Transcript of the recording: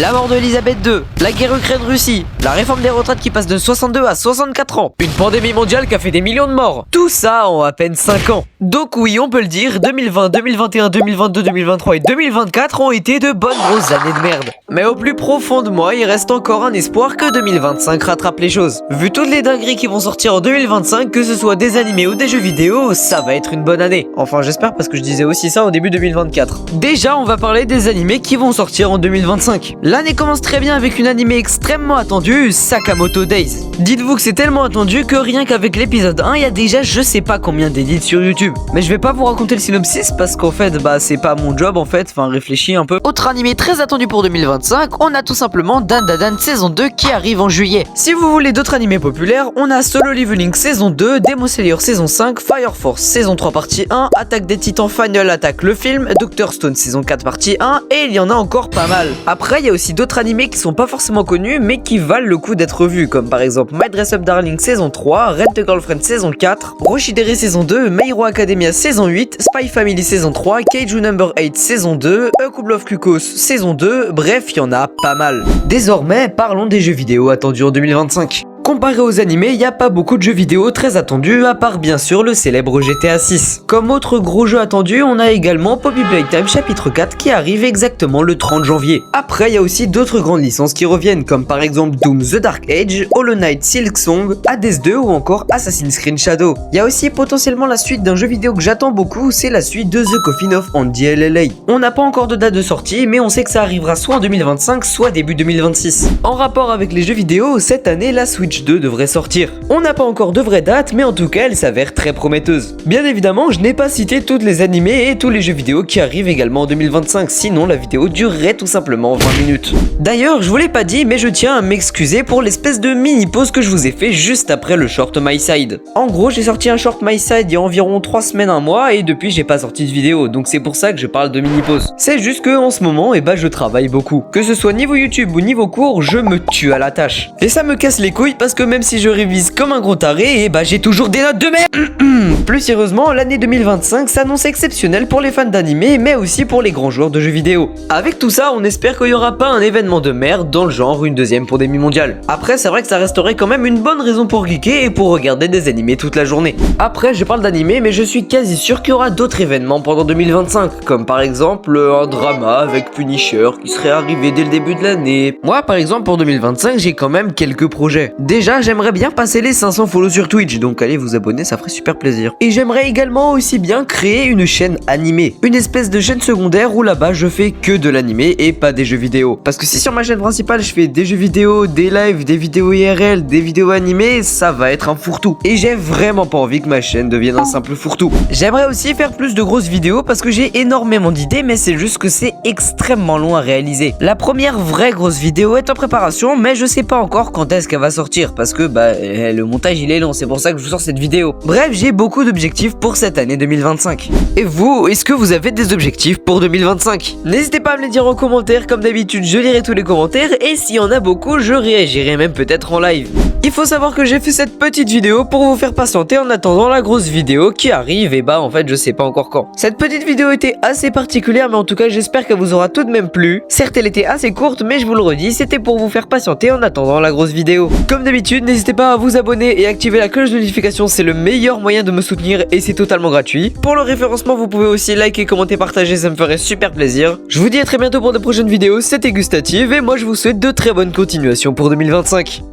la mort de Elisabeth II, la guerre Ukraine-Russie, la réforme des retraites qui passe de 62 à 64 ans, une pandémie mondiale qui a fait des millions de morts. Tout ça en à peine 5 ans. Donc oui, on peut le dire, 2020, 2021, 2022, 2023 et 2024 ont été de bonnes grosses années de merde. Mais au plus profond de moi, il reste encore un espoir que 2025 rattrape les choses. Vu toutes les dingueries qui vont sortir en 2025, que ce soit des animés ou des jeux vidéo, ça va être une bonne année. Enfin j'espère parce que je disais aussi ça au début 2024. Déjà on va parler des animés qui vont sortir en 2025. L'année commence très bien avec une animé extrêmement attendue, Sakamoto Days. Dites-vous que c'est tellement attendu que rien qu'avec l'épisode 1, il y a déjà je sais pas combien d'édits sur YouTube. Mais je vais pas vous raconter le synopsis parce qu'en fait c'est pas mon job en fait, enfin réfléchis un peu. Autre animé très attendu pour 2025, on a tout simplement Dan Da Dan saison 2 qui arrive en juillet. Si vous voulez d'autres animés populaires, on a Solo Leveling saison 2, Demon Slayer saison 5, Fire Force saison 3 partie 1, Attaque des Titans Final Attack le film, Dr Stone saison 4 partie 1 et il y en a encore pas mal. Après il y a aussi d'autres animés qui sont pas forcément connus mais qui valent le coup d'être vus comme par exemple My Dress Up Darling saison 3, Rent a Girlfriend saison 4, Roshidere saison 2, My Hero Academia saison 8, Spy Family saison 3, Kaiju Number 8 saison 2, A Couple of Cuckoos saison 2, bref il y en a pas mal. Désormais parlons des jeux vidéo attendus en 2025. Comparé aux animés, il n'y a pas beaucoup de jeux vidéo très attendus, à part bien sûr le célèbre GTA 6. Comme autre gros jeu attendu, on a également Poppy Playtime chapitre 4 qui arrive exactement le 30 janvier. Après, il y a aussi d'autres grandes licences qui reviennent, comme par exemple Doom The Dark Age, Hollow Knight Silksong, Hades 2 ou encore Assassin's Creed Shadow. Il y a aussi potentiellement la suite d'un jeu vidéo que j'attends beaucoup, c'est la suite de The Coffin of Andy LLA. On n'a pas encore de date de sortie, mais on sait que ça arrivera soit en 2025, soit début 2026. En rapport avec les jeux vidéo, cette année, la Switch 2 devrait sortir. On n'a pas encore de vraie date, mais en tout cas elle s'avère très prometteuse. Bien évidemment, je n'ai pas cité toutes les animés et tous les jeux vidéo qui arrivent également en 2025, sinon la vidéo durerait tout simplement 20 minutes. D'ailleurs, je vous l'ai pas dit, mais je tiens à m'excuser pour l'espèce de mini pause que je vous ai fait juste après le short My Side. En gros, j'ai sorti un short My Side il y a environ 3 semaines, 1 mois, et depuis j'ai pas sorti de vidéo, donc c'est pour ça que je parle de mini pause. C'est juste que en ce moment, je travaille beaucoup. Que ce soit niveau YouTube ou niveau cours, je me tue à la tâche. Et ça me casse les couilles parce que même si je révise comme un gros taré, j'ai toujours des notes de merde. Plus sérieusement, l'année 2025 s'annonce exceptionnelle pour les fans d'animé, mais aussi pour les grands joueurs de jeux vidéo. Avec tout ça, on espère qu'il n'y aura pas un événement de merde dans le genre une deuxième pandémie mondiale. Après, c'est vrai que ça resterait quand même une bonne raison pour cliquer et pour regarder des animés toute la journée. Après, je parle d'animé, mais je suis quasi sûr qu'il y aura d'autres événements pendant 2025, comme par exemple un drama avec Punisher qui serait arrivé dès le début de l'année. Moi, par exemple, pour 2025, j'ai quand même quelques projets. Déjà, j'aimerais bien passer les 500 follow sur Twitch, donc allez vous abonner, ça ferait super plaisir. Et j'aimerais également aussi bien créer une chaîne animée, une espèce de chaîne secondaire où là-bas je fais que de l'animé et pas des jeux vidéo. Parce que si sur ma chaîne principale je fais des jeux vidéo, des lives, des vidéos IRL, des vidéos animées, ça va être un fourre-tout. Et j'ai vraiment pas envie que ma chaîne devienne un simple fourre-tout. J'aimerais aussi faire plus de grosses vidéos parce que j'ai énormément d'idées, mais c'est juste que c'est extrêmement long à réaliser. La première vraie grosse vidéo est en préparation, mais je sais pas encore quand est-ce qu'elle va sortir parce que le montage il est long, c'est pour ça que je vous sors cette vidéo. Bref, j'ai beaucoup d'objectifs pour cette année 2025. Et vous, est-ce que vous avez des objectifs pour 2025? N'hésitez pas à me les dire en commentaire, comme d'habitude je lirai tous les commentaires et s'il y en a beaucoup, je réagirai même peut-être en live. Il faut savoir que j'ai fait cette petite vidéo pour vous faire patienter en attendant la grosse vidéo qui arrive et en fait je sais pas encore quand. Cette petite vidéo était assez particulière mais en tout cas j'espère qu'elle vous aura tout de même plu. Certes elle était assez courte mais je vous le redis, c'était pour vous faire patienter en attendant la grosse vidéo. Comme d'habitude, n'hésitez pas à vous abonner et activer la cloche de notification, c'est le meilleur moyen de me soutenir et c'est totalement gratuit. Pour le référencement, vous pouvez aussi liker, commenter, partager, ça me ferait super plaisir. Je vous dis à très bientôt pour de prochaines vidéos, c'était Gustative et moi je vous souhaite de très bonnes continuations pour 2025.